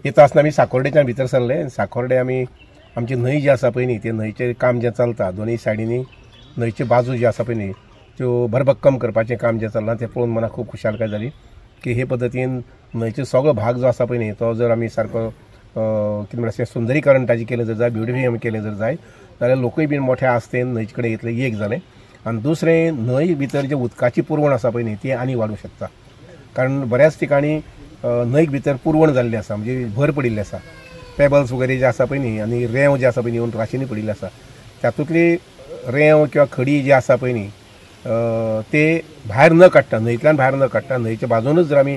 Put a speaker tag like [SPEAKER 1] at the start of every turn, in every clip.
[SPEAKER 1] येता आसतना आमी साकोर्डेच्यान भितर सरले. साकोर्डे आमी आमची न्हंय जी आसा पळय न्ही ते न्हंयचें काम जें चलता दोनूय सायडींनी न्हंयच्यो बाजू जी आसा पळय न्ही त्यो भरभक्कम करपाचें काम जें चल्लां तें पळोवन मनाक खूब खुशालकाय जाली की हे पद्दतीन न्हंयचो सगळो भाग जो आसा पळय न्ही तो जर आमी सारको कितें म्हणटा सुंदरीकरण ताजें केलें जर जाय ब्युटिफाय केलें जर जाय जाल्यार लोकूय बीन मोठ्या आस्तेन न्हंयचे कडेन येतले एक जालें. आनी दुसरें न्हंय भितर जे उदकाची पुरवण आसा पळय न्ही ती आनी वाडूंक शकता. कारण बऱ्याच ठिकाणी न्हंयक भितर पुरवण जाल्ली आसा म्हणजे भर पडिल्ली आसा. पेबल्स वगैरे जे आसा पळय न्ही आनी रेंव जे आसा पळय न्ही येवन राशींनी पडिल्ले आसा तातूंतली रेंव किंवा खडी जी आसा पळय न्ही ते भायर न काडटा न्हंयतल्यान भायर न काडटा न्हंयच्या बाजूनच जर आमी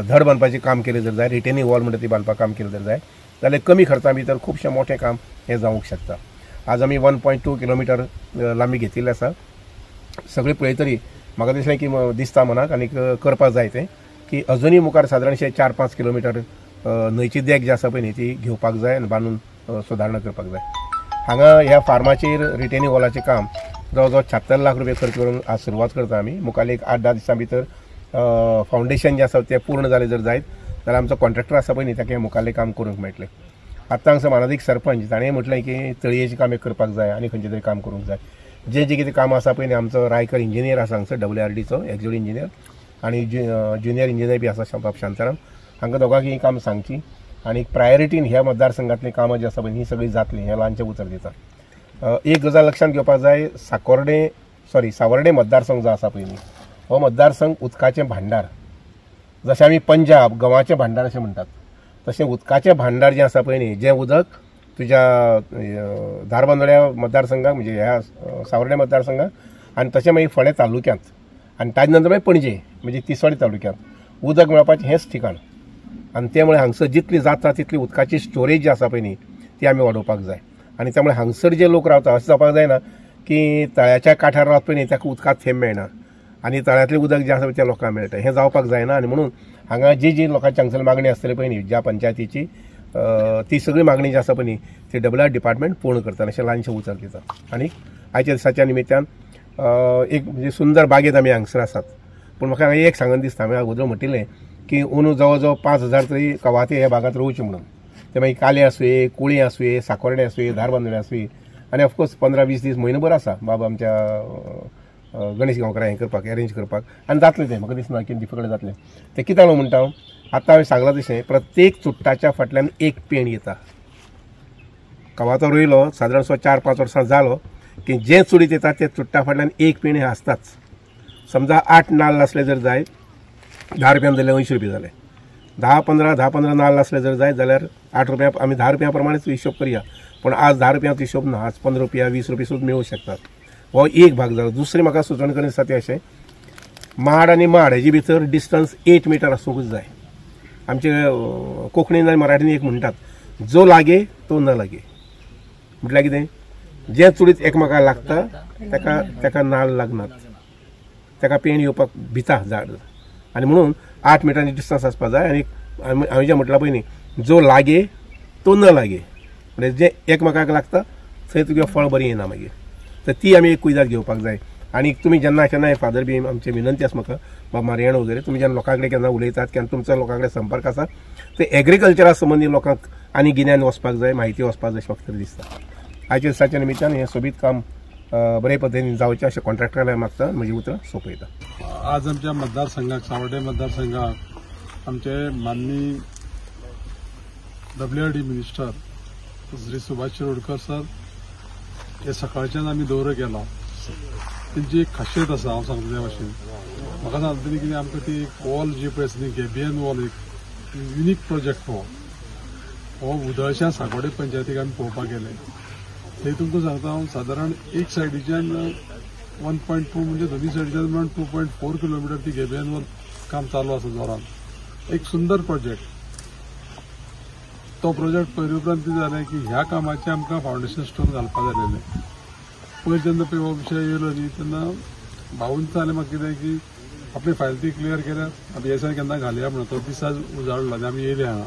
[SPEAKER 1] धड बांदपाचें काम केलें जर जाय रिटेनिंग वॉल म्हणटा ती बांदपाक काम केलें जर जाय जाल्यार कमी खर्चा भितर खुबशें मोठें काम हें जावंक शकता. आज आमी 1.2 किलोमिटर लांबी घेतिल्ली आसा. सगळें पळयतरी म्हाका दिसलें की दिसता मनाक आनी करपाक जाय तें की अजुनूय मुखार सादारणशे 4-5 किलोमिटर न्हंयची देग जी आसा पळय न्ही ती घेवपाक जाय आनी बांदून सुदारणा करपाक जाय. हांगा ह्या फार्माचेर रिटेनिंग वॉलाचें काम जवळ जवळ 76 लाख रुपया खर्च करून आज सुरवात करता आमी. मुखाल्ले 8-10 दिसां भितर फावंडेशन जें आसा तें पूर्ण जालें जर जायत जाल्यार आमचो कॉन्ट्रॅक्टर आसा पळय न्ही ताका मुखाल्लें काम करूंक मेळटलें. आतां हांगसर मानादीक सरपंच ताणें म्हटलें की तळयेचें काम करपाक जाय आनी खंयचें तरी काम करूंक जाय. जें कितें काम आसा पळय न्ही आमचो रायकर इंजिनियर आसा हांगसर WRDचो एक्झिक्युटीव इंजिनियर आनी ज्युनियर इंजिनियर बी आसा बाब शांताराम हांकां दोगांक ही काम सांगची आनी प्रायोरिटीन ह्या मतदारसंघातलीं कामां जी आसा पळय ही सगळीं जातलीं हें ल्हानशें उतर दिता. एक गजाल लक्षांत घेवपाक जाय सावर्डे मतदारसंघ जो आसा पळय न्ही हो मतदारसंघ उदकाचें भांडार जशें आमी पंजाब गंवाचें भांडार अशें म्हणटात तशें उदकाचें भांडार जें आसा पळय न्ही जें उदक तुज्या धारबांदोड्या मतदारसंघाक म्हणजे ह्या सावर्डे मतदारसंघाक आनी तशें मागीर फोंड्या तालुक्यांत आनी ताजे नंतर मागीर पणजे म्हणजे तिसवाडी तालुक्यांत उदक मेळपाचें हेंच ठिकाण. आनी त्यामुळे हांगसर जितली जाता तितली उदकाची स्टोरेज जी आसा पळय न्ही ती आमी वाडोवपाक जाय. आनी त्यामुळे हांगसर जे लोक रावता अशें जावपाक जायना की तळ्याच्या कांठार रावता पळय न्ही ताका उदकाक थेंब मेळना आनी तळ्यांतलें उदक जें आसा त्या लोकांक मेळटा हें जावपाक जायना. आनी म्हणून हांगा जी लोकांची हांगसर मागणी आसतली पळय न्ही ज्या पंचायतीची ती सगळी मागणी जी आसा पळय न्ही ती WR डिपार्टमेंट पूर्ण करता अशें ल्हानशें उतर दिता. आनी आयच्या दिसाच्या निमित्यान एक म्हणजे सुंदर बागेत आमी हांगसर आसात. पूण म्हाका हांगा एक सांगन दिसता हांवें अगोदर म्हटिल्लें की अंदू जवळ जवळ 5,000 तरी कवाथे ह्या भागात रावचे म्हणून ते मागीर काले आसुये कुळी आसुये साकोर्डे आसुये धारबांदोडे आसुये आनी ऑफकोर्स 15-20 दीस म्हयनोभर आसा बाबा आमच्या गणेश गांवकारां हें करपाक अरेंज करपाक आनी जातलें तें म्हाका दिसना की डिफिकल्ट जातलें तें कित्याक म्हणटा हांव आतां हांवें सांगलां तशें प्रत्येक चुट्टाच्या फाटल्यान एक पेंड येता. कवाथो रोयलो सादारण 4-5 वर्सां जालो की जें चुडीत येता ते चुट्टा फाटल्यान एक पेंड हें आसताच. समजा 8 नाल्ल आसले जर जाय 10 रुपयान जाल्यार 80 रुपया जाले. 10-15 नाल्ल आसले जर जाय जाल्यार 8 रुपया आमी 10 रुपया प्रमाणेच हिशोब करया. पण आज 10 रुपयाचो हिशोब ना आज 15 रुपया 20 रुपया सुद्दां मेळूंक शकतात. हो एक भाग जालो. दुसरें म्हाका सुचोवण करून दिसता तें अशें माड आनी माड हेजे भितर डिस्टन्स 8 मिटर आसूंकच जाय. आमचे कोंकणीन आनी मराठीन एक म्हणटात जो लागे तो न लागे म्हटल्यार कितें जें चुडीत एकामेकाक लागता ताका नाल्ल लागनात ताका पेंड येवपाक भिता झाड आनी म्हणून 8 मिटरांची डिस्टन्स आसपाक जाय. आनी हांवें जें म्हटलां पळय न्ही जो लागे तो न लागे म्हणजे जें एकामेकाक लागता थंय तुगे फळ बरी येना मागीर तर ती आमी एक कुयदाद घेवपाक जाय. आनी तुमी जेन्ना केन्ना फादर बी आमचे विनंती आसा म्हाका बाबा मारयाण वगैरे तुमी जेन्ना लोकां कडेन केन्ना उलयतात केन्ना तुमचो लोकां कडेन संपर्क आसा ते एग्रीकल्चरा संबंदी लोकांक आनी गिन्यान वचपाक जाय माहिती वचपाक जाय अशें म्हाका तरी दिसता. आयच्या दिसाच्या निमित्यान हें सोबीत काम बरे पद्दतीन जावचें अशें कॉन्ट्रॅक्टराक मागता म्हजी उतरां सोंपयता.
[SPEAKER 2] आज आमच्या मतदारसंघाक सावर्डे मतदारसंघाक आमचे माननीय WRD minister Shri Subhash Shirodkar sir हे सकाळच्यान आमी दौरो केला. तेंची एक खासियत आसा हांव सांगता त्या भाशेन म्हाका सांगतली कितें आमकां ती वॉल जी पळय आसा न्ही गेबियन वॉल एक युनिक प्रोजेक्ट हो उदळशा साकोडे पंचायतीक आमी पळोवपाक गेले. थंय तुमकां सांगता हांव सादारण एक सायडीच्यान 1.2 म्हणजे दोनी सायडीच्यान मेळून 2.4 किलोमिटर ती गेबियन वॉल काम चालू आसा जोरान. एक सुंदर प्रोजेक्ट. तो प्रोजेक्ट पयले उपरांत कितें जालें की ह्या कामाचें आमकां फावंडेशन स्टोन घालपाक जालेलें. पयर जेन्ना पळय हो विशय येयलो न्ही तेन्ना भावून जालें म्हाका कितें की आपली फायल ती क्लियर केल्यार आतां ह्या दिसांनी केन्ना घालया म्हणून तो दिसा उजाडलो आनी आमी येयले हांगा.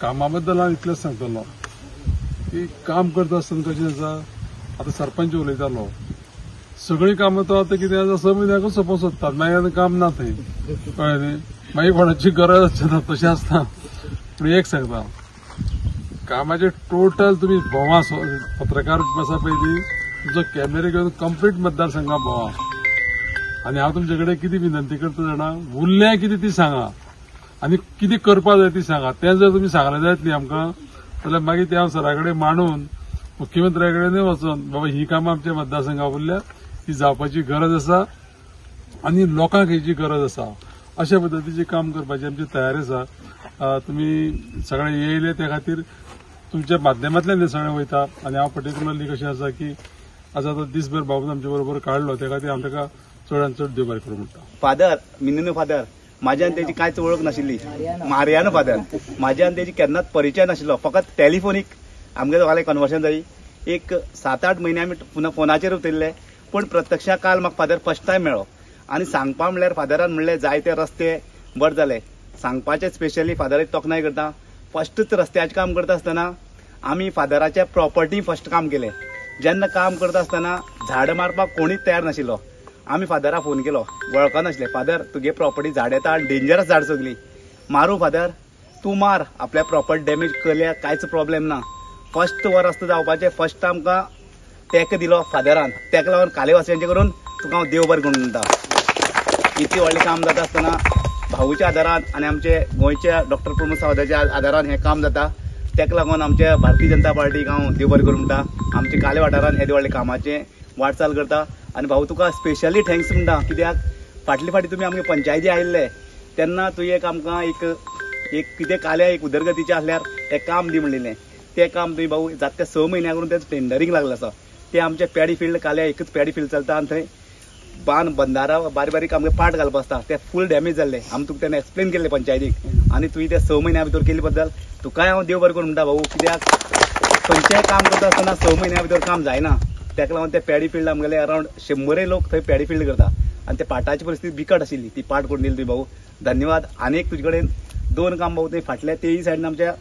[SPEAKER 2] कामा बद्दल हांव इतलेंच सांगतलो की काम करता आसतना कशें आसा आतां सरपंच उलयतालो सगळीं कामां तो आतां कितें आसा 6 म्हयन्याकूच सोंपोवंक सोदतात मागीर आतां काम ना थंय कळ्ळें न्ही मागीर कोणाची गरज आसना तशें आसता. पूण एक सांगता कामाचे टोटल तुम्ही भोंवा पत्रकार आसा पळय ती तुमचो कॅमेरे घेवन कंप्लीट मतदारसंघात भोंवा आनी हांव तुमचे कडेन कितें विनंती करता जाणा उरलें कितें ती सांगा आनी कितें करपा जाय ती सांगा तें जर तुमी सांगलें जायत न्ही आमकां जाल्यार मागीर ते हांव सरा कडेन मांडून मुख्यमंत्र्या कडेन वचून बाबा ही कामां आमच्या मतदारसंघात उरल्या ती जावपाची गरज आसा आनी लोकांक हेची गरज आसा अशा पद्दतीचें काम करपाची आमची तयारी आसा तुमी सगळे येयले त्या खातीर तुमच्या माध्यमांतल्यान हे सगळें वयता आनी हांव पर्टिक्युलरली कशें आसा की आज आतां दिसभर बाबून आमचे बरोबर काडलो त्या खातीर हांव ताका चडांत चड देव बरें करूं म्हणटा
[SPEAKER 3] फादर मिनू फादर म्हाज्या आनी तेजी कांयच वळख नाशिल्ली मारियानो फादर म्हाज्या आनी तेजी केन्नाच परिचय नाशिल्लो फकत टॅलिफोनीक आमगे दोगांय कन्वर्सेशन जाली एक 7-8 म्हयने आमी पुन्हा फोनाचेर उतरले पूण प्रत्यक्ष काल म्हाका फादर फर्स्ट टायम मेळ्ळो आनी सांगपा म्हणल्यार फादरान म्हणलें जायते रस्ते बरे जाले सांगपाचें स्पेशली फादर तोखणाय करता फस्टच रस्त्याचें काम करता आसतना आमी फादराच्या प्रॉपर्टी फर्स्ट काम केलें जेन्ना काम करता आसतना झाड मारपाक कोणीच तयार नाशिल्लो आमी फादराक फोन केलो वळखनासलें फादर तुगे प्रॉपर्टी झाड येता आनी डेंजरस झाड सगली मारूं फादर तूं मार आपल्या प्रॉपर्टी डॅमेज केल्या कांयच प्रॉब्लेम ना फर्स्ट वर रस्तो जावपाचें फर्स्ट आमकां टॅक दिलो फादरान तेका लागून कालेवासियांचे करून तुका हांव देव बरें करून म्हणटा इतली व्हडलें काम जाता आसतना भाऊच्या आदारान आनी आमचे गोंयच्या डॉक्टर प्रमोद सावंताच्या आदारान हें काम जाता तेका लागून आमच्या भारतीय जनता पार्टीक हांव देव बरें करून म्हणटा आमच्या काले वाठारान हे व्हडले कामाचें वाटचाल करता आनी भाऊ तुका स्पेशली थँक्स म्हणटा कित्याक फाटले फाटी तुमी आमगे पंचायती आयिल्ले तेन्ना तुवें आमकां एक कितें काल्या एक उदरगतीचें आसल्यार तें काम दी म्हणलेलें तें काम तुवें भाऊ जाता ते 6 म्हयन्या करून तें टेंडरींग लागलें आसा तें आमचें पॅडी फिल्ड काल्या एकच पॅडी फिल्ड चलता आनी थंय बंदारा बारीक बारीक आमगे पाट घालप आसता ते फूल डॅमेज जाल्ले आमी तुका तेन्ना एक्सप्लेन केल्लें पंचायतीक आनी तुवें ते 6 म्हयन्या भितर केल्ले बद्दल तुकाय हांव देव बरें करून म्हणटा भाऊ कित्याक खंयचेंय काम करता आसतना 6 म्हयन्या भितर काम जायना तेका लागून ते पॅडी फिल्ड आमगेले अरावंड 100 लोक थंय पॅडी फिल्ड करता आनी ते पाटाची परिस्थिती बिकट आशिल्ली ती पाट करून दिली तुवें भाऊ धन्यवाद आनी एक तुजे कडेन 2 काम भाऊ थंय फाटल्या तेय सायडीन आमच्या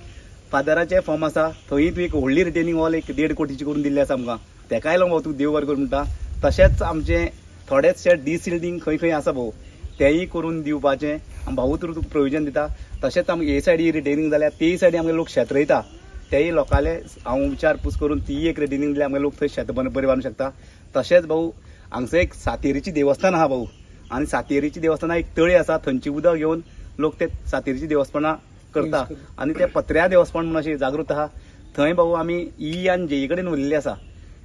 [SPEAKER 3] फादराचें फॉर्म आसा थंय तुवें एक व्हडली रिटेनिंग वॉल 1.5 कोटीची करून दिल्ली आसा आमकां तेकाय लागून भाऊ तुका देव बरें करून म्हणटा तशेंच आमचें थोडेचशे डिसिल्डिंग खंय खंय आसा भाऊ तेंय करून दिवपाचें आनी भाऊ तर तुका प्रोविजन दिता तशेंच आमगे हे सायडी रिटेनिंग जाल्यार तेय सायडी आमगे लोक शेत रोयता तेय लोकांले हांव विचारपूस करून ती एक रिटेनिंग दिल्यार आमगे लोक थंय शेत बरें बांदूंक शकता तशेंच भाऊ हांगसर एक सातेरीची देवस्थान आहा भाऊ आनी सातेरीची देवस्थानां एक तळी आसा थंयची उदक घेवन लोक ते सातेरीची देवस्थानां करता आनी ते पत्र्या देवस्थान म्हणून अशी जागृत आहा थंय भाऊ आमी ई आनी जेई कडेन उरलेली आसा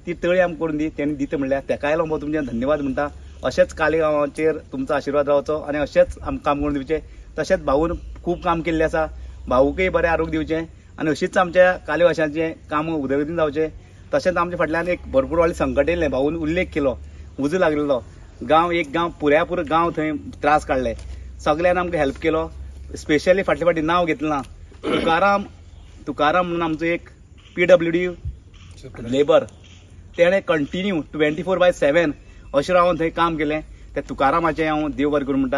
[SPEAKER 3] ती तळी आमकां करून दी तेणी दिता म्हणल्यार तेकाय लागून भाऊ तुमचे धन्यवाद म्हणटा अशेंच काले गांवाचेर तुमचो आशिर्वाद रावचो आनी अशेंच आमकां काम करून दिवचें तशेंच भाऊन खूब काम केल्लें आसा भाऊकय बरें आरोग्य दिवचें आनी अशीच आमच्या कालेवाशांचें काम उदरगतीन जावचें तशेंच आमच्या फाटल्यान एक भरपूर व्हडलें संकट येयल्लें भाऊन उल्लेख केलो उजो लागलेलो एक गांव पुऱ्यापूर गांव थंय त्रास काडले सगळ्यान आमकां हेल्प केलो स्पेशली फाटले फाटी नांव घेतलें ना तुकाराम म्हणून आमचो एक PWD लेबर तेणें कंटिन्यू 24/7 अशें रावन थंय काम केलें त्या तुकारामाचें हांव देव बरें करूं म्हणटा